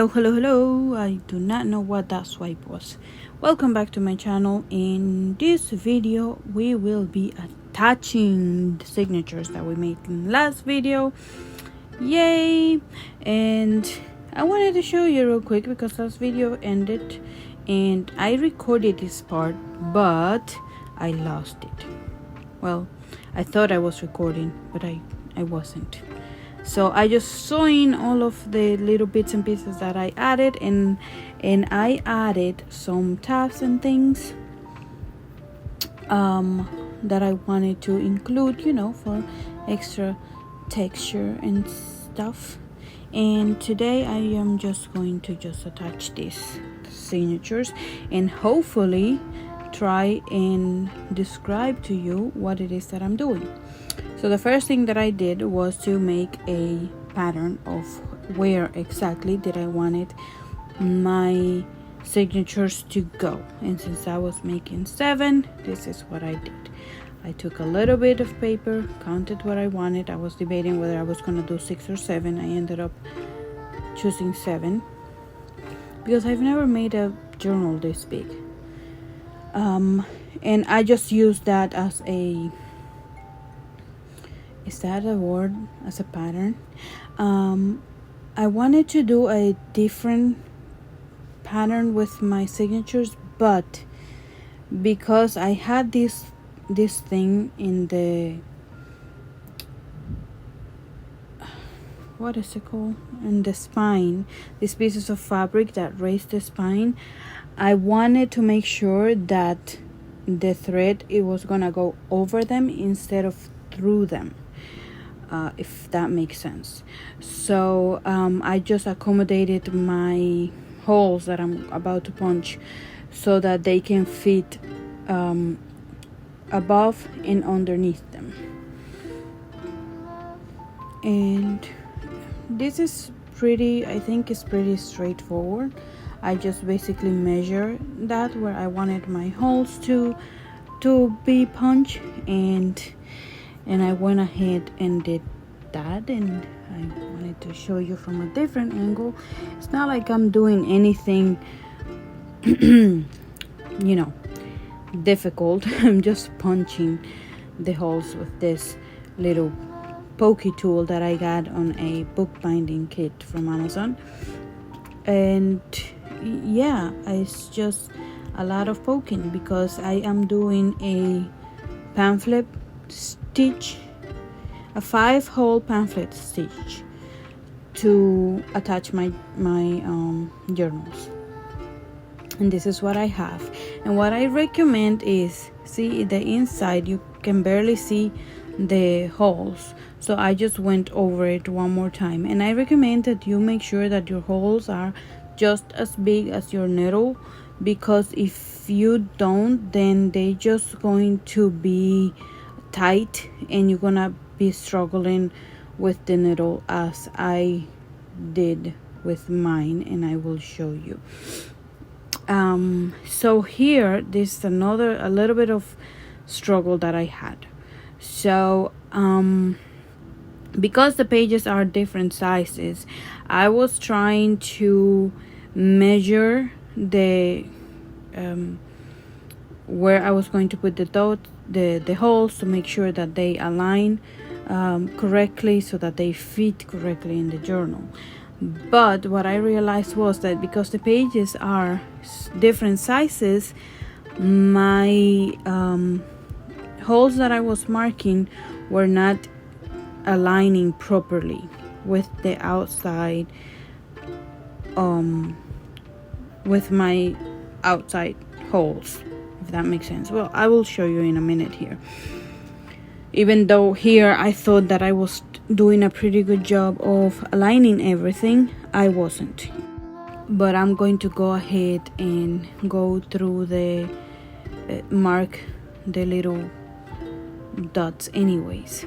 Hello. I do not know what that swipe was. Welcome back to my channel. In this video, we will be attaching the signatures that we made in the last video. Yay! And I wanted to show you real quick because last video ended and I recorded this part, but I lost it. Well, I thought I was recording, but I wasn't. So I just saw in all of the little bits and pieces that I added, and I added some tabs and things that I wanted to include, for extra texture and stuff. And today I am just going to attach these signatures and hopefully try and describe to you what it is that I'm doing. So the first thing that I did was to make a pattern of where exactly did I wanted my signatures to go. And since I was making 7, this is what I did. I took a little bit of paper, counted what I wanted. I was debating whether I was going to do 6 or 7. I ended up choosing 7 because I've never made a journal this big. And I just used that as a... is that a word? As a pattern. I wanted to do a different pattern with my signatures, but because I had this thing in the... what is it called? In the spine, these pieces of fabric that raise the spine, I wanted to make sure that the thread, it was gonna go over them instead of through them, if that makes sense. So I just accommodated my holes that I'm about to punch so that they can fit above and underneath them. And this is I think it's pretty straightforward. I just basically measure that where I wanted my holes to be punched, and I went ahead and did that, and I wanted to show you from a different angle. It's not like I'm doing anything difficult. I'm just punching the holes with this little pokey tool that I got on a bookbinding kit from Amazon. And yeah, it's just a lot of poking because I am doing a pamphlet stitch, a 5-hole pamphlet stitch to attach my journals. And this is what I have. And what I recommend is, see the inside, you can barely see the holes, so I just went over it one more time. And I recommend that you make sure that your holes are just as big as your needle, because if you don't, then they just going to be tight and you're gonna be struggling with the needle as I did with mine, and I will show you. So here, this is a little bit of struggle that I had. So because the pages are different sizes, I was trying to measure the where I was going to put the holes to make sure that they align correctly so that they fit correctly in the journal. But what I realized was that because the pages are different sizes, my holes that I was marking were not aligning properly with the outside, with my outside holes, if that makes sense. Well, I will show you in a minute here. Even though here I thought that I was doing a pretty good job of aligning everything, I wasn't. But I'm going to go ahead and go through the mark the little dots anyways,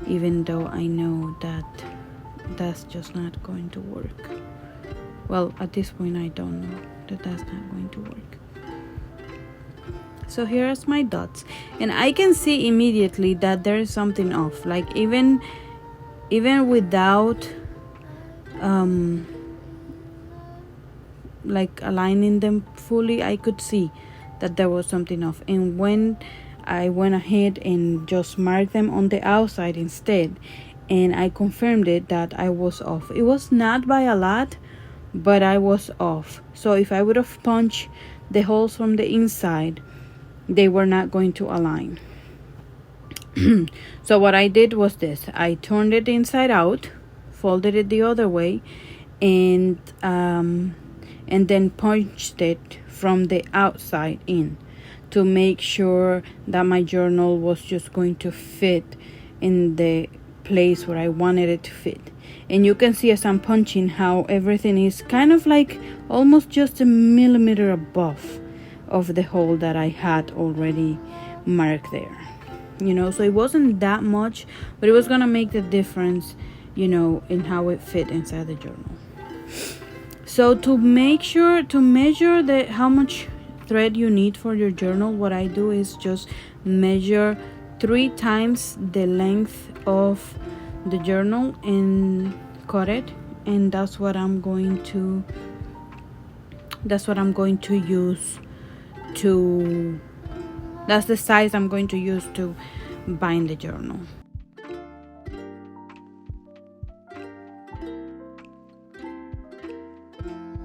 even though I know that that's just not going to work. Well, at this point I don't know that that's not going to work. So here's my dots, and I can see immediately that there is something off. Like even without like aligning them fully, I could see that there was something off. And when I went ahead and just marked them on the outside instead, and I confirmed it that I was off. It was not by a lot, but I was off. So if I would have punched the holes from the inside, they were not going to align. So what I did was this: I turned it inside out, folded it the other way, and then punched it from the outside in to make sure that my journal was just going to fit in the place where I wanted it to fit. And you can see as I'm punching how everything is kind of like almost just a millimeter above of the hole that I had already marked there. So it wasn't that much, but it was gonna make the difference, in how it fit inside the journal. So to measure how much thread you need for your journal, what I do is just measure 3 times the length of the journal and cut it, and that's what I'm going to use to that's the size I'm going to use to bind the journal.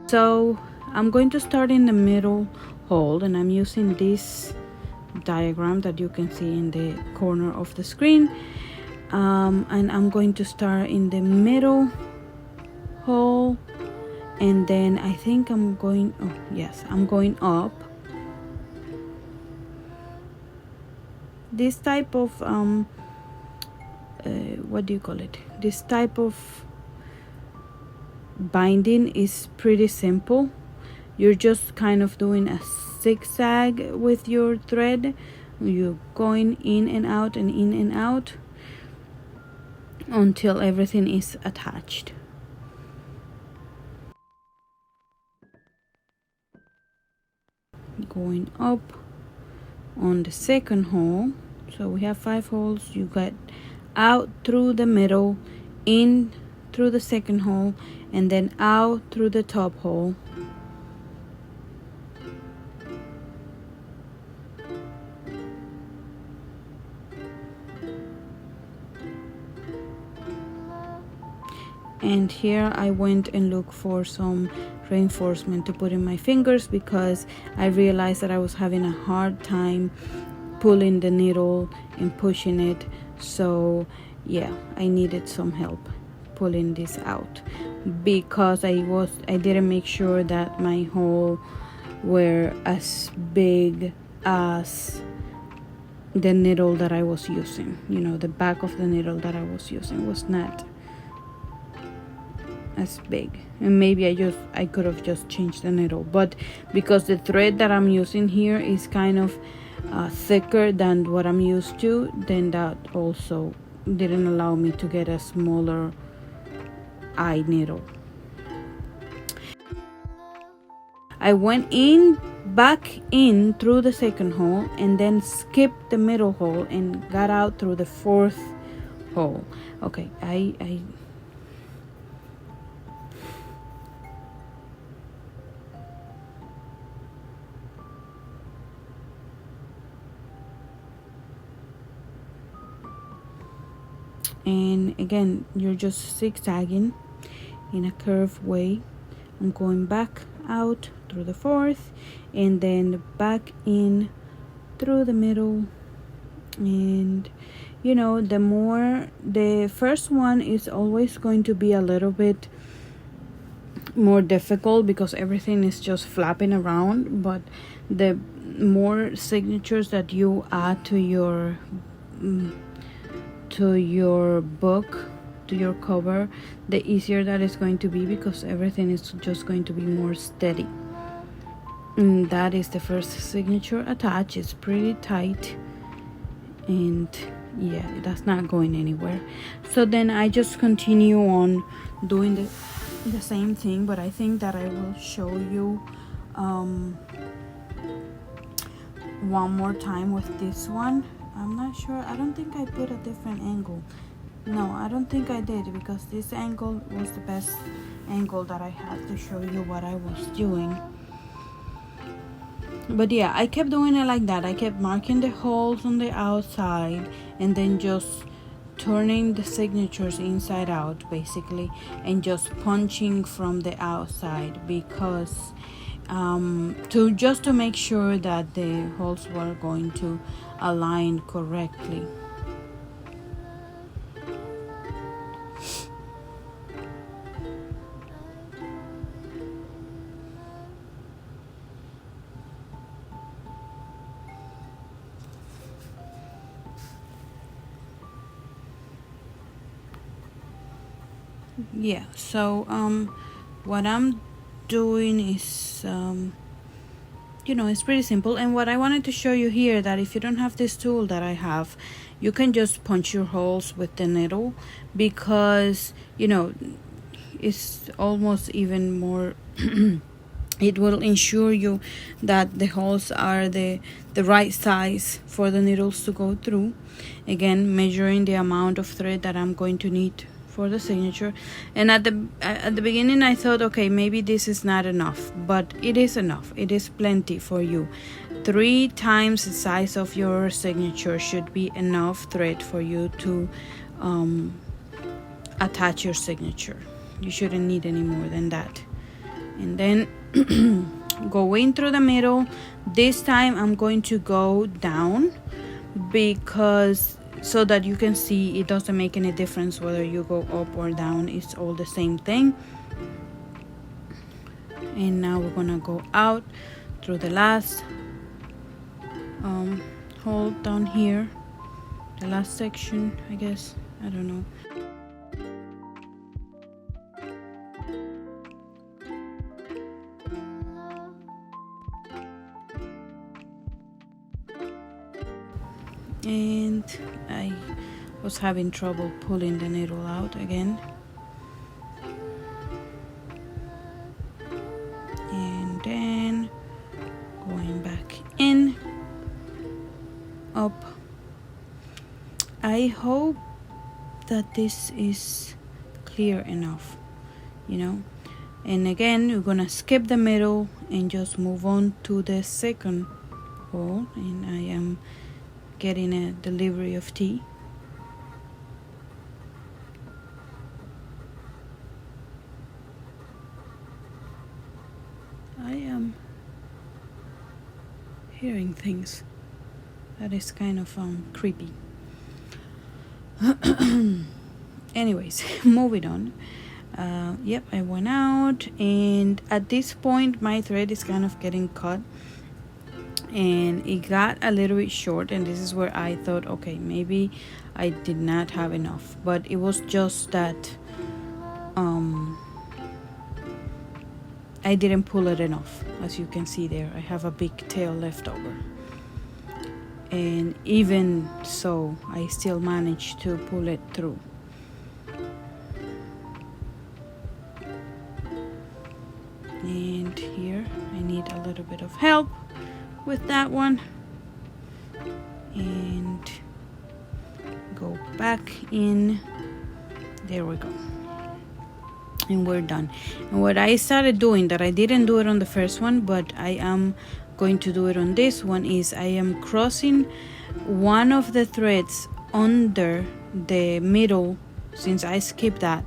So I'm going to start in the middle hole, and I'm using this diagram that you can see in the corner of the screen, and I'm going to start in the middle hole, and then I think I'm going up. This type of this type of binding is pretty simple. You're just kind of doing a zigzag with your thread. You're going in and out and in and out until everything is attached. Going up on the second hole. So we have 5 holes. You get out through the middle, in through the second hole, and then out through the top hole. And here I went and looked for some reinforcement to put in my fingers, because I realized that I was having a hard time pulling the needle and pushing it. So yeah, I needed some help pulling this out, because I didn't make sure that my hole were as big as the needle that I was using. The back of the needle that I was using was not as big, and maybe I could have just changed the needle, but because the thread that I'm using here is kind of thicker than what I'm used to, then that also didn't allow me to get a smaller eye needle. I went back in through the second hole, and then skipped the middle hole and got out through the 4th hole. Okay, I and again, you're just zigzagging in a curved way. I'm going back out through the 4th, and then back in through the middle. And the first one is always going to be a little bit more difficult because everything is just flapping around, but the more signatures that you add to your book, to your cover, the easier that is going to be, because everything is just going to be more steady. And that is the first signature attached. It's pretty tight, and yeah, that's not going anywhere. So then I just continue on doing the same thing, but I think that I will show you one more time with this one. I'm not sure. I don't think I put a different angle. No, I don't think I did, because this angle was the best angle that I had to show you what I was doing. But yeah, I kept doing it like that. I kept marking the holes on the outside and then just turning the signatures inside out basically, and just punching from the outside, because to make sure that the holes were going to align correctly. Yeah, so what I'm doing is it's pretty simple. And what I wanted to show you here, that if you don't have this tool that I have, you can just punch your holes with the needle, because it's almost even more it will ensure you that the holes are the right size for the needles to go through. Again, measuring the amount of thread that I'm going to need for the signature. And at the beginning I thought, okay, maybe this is not enough, but it is enough. It is plenty for you. 3 times the size of your signature should be enough thread for you to attach your signature. You shouldn't need any more than that. And then go in through the middle. This time I'm going to go down, because so that you can see it doesn't make any difference whether you go up or down, it's all the same thing. And now we're gonna go out through the last hole down here, the last section, I guess, I don't know. And I was having trouble pulling the needle out again. And then going back in, up. I hope that this is clear enough, And again, we're gonna skip the middle and just move on to the second hole. And I am getting a delivery of tea. I am hearing things. That is kind of creepy. Anyways, moving on. Yep, I went out, and at this point my thread is kind of getting cut, and it got a little bit short, and this is where I thought, okay, maybe I did not have enough, but it was just that I didn't pull it enough. As you can see there, I have a big tail left over, and even so I still managed to pull it through. And here I need a little bit of help with that one, and go back in. There we go, and we're done. And what I started doing, that I didn't do it on the first one, but I am going to do it on this one, is I am crossing one of the threads under the middle, since I skipped that,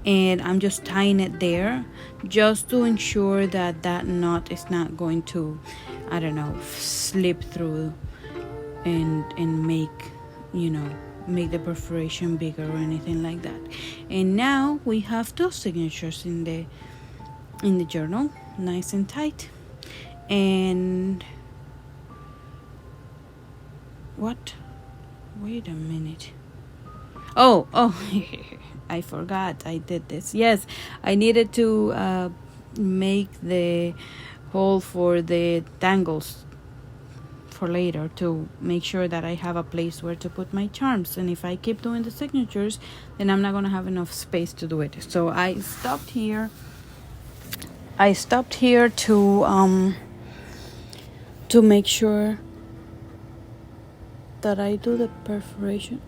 and I'm just tying it there, just to ensure that that knot is not going to, I don't know, slip through and make the perforation bigger or anything like that. And now we have 2 signatures in the journal, nice and tight. And what? Wait a minute. Oh, I forgot I did this. Yes, I needed to make the hole for the dangles for later, to make sure that I have a place where to put my charms. And if I keep doing the signatures, then I'm not going to have enough space to do it. So I stopped here. To make sure that I do the perforation.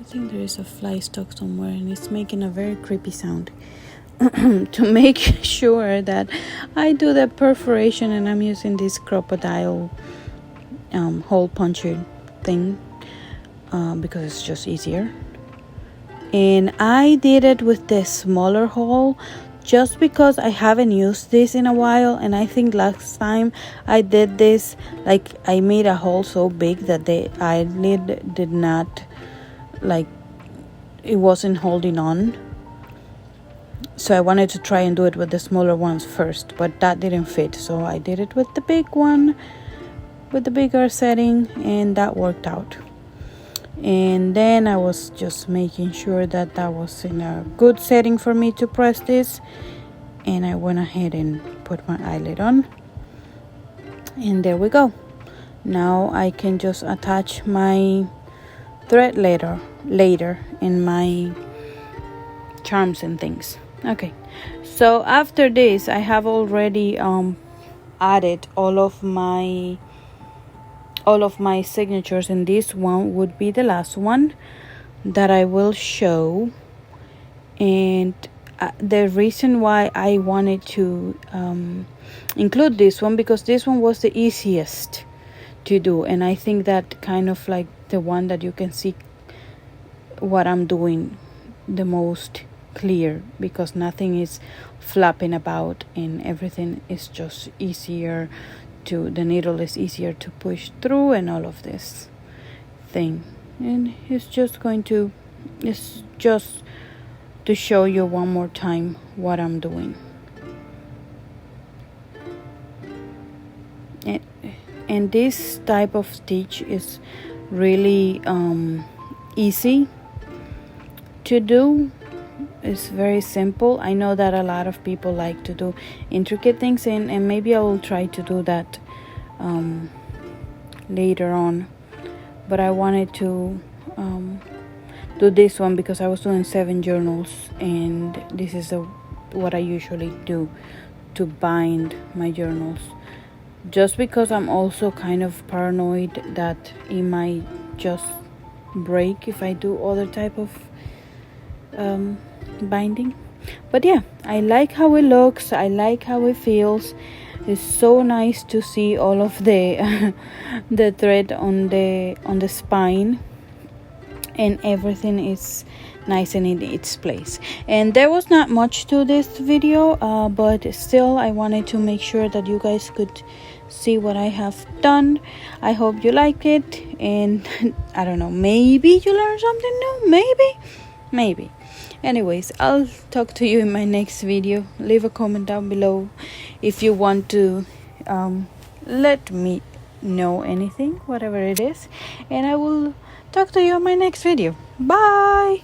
I think there is a fly stuck somewhere and it's making a very creepy sound. To make sure that I do the perforation, and I'm using this crocodile hole puncher thing because it's just easier. And I did it with the smaller hole just because I haven't used this in a while, and I think last time I did this, like, I made a hole so big that the eyelid did not, like, it wasn't holding on. So I wanted to try and do it with the smaller ones first, but that didn't fit. So I did it with the big one, with the bigger setting, and that worked out. And then I was just making sure that was in a good setting for me to press this. And I went ahead and put my eyelid on. And there we go. Now I can just attach my thread later in my charms and things. Okay, so after this I have already added all of my signatures, and this one would be the last one that I will show. And the reason why I wanted to include this one, because this one was the easiest to do, and I think that kind of like the one that you can see what I'm doing the most clear, because nothing is flapping about and everything is just easier to, the needle is easier to push through and all of this thing. And it's just to show you one more time what I'm doing. And this type of stitch is really easy to do. It's very simple. I know that a lot of people like to do intricate things, and maybe I will try to do that later on. But I wanted to do this one because I was doing 7 journals, and this is what I usually do to bind my journals. Just because I'm also kind of paranoid that it might just break if I do other type of binding. But yeah, I like how it looks, I like how it feels. It's so nice to see all of the the thread on the spine, and everything is nice and in its place. And there was not much to this video, but still I wanted to make sure that you guys could see what I have done. I hope you like it, and I don't know, maybe you learned something new, maybe. Anyways, I'll talk to you in my next video. Leave a comment down below if you want to let me know anything, whatever it is, and I will talk to you in my next video. Bye.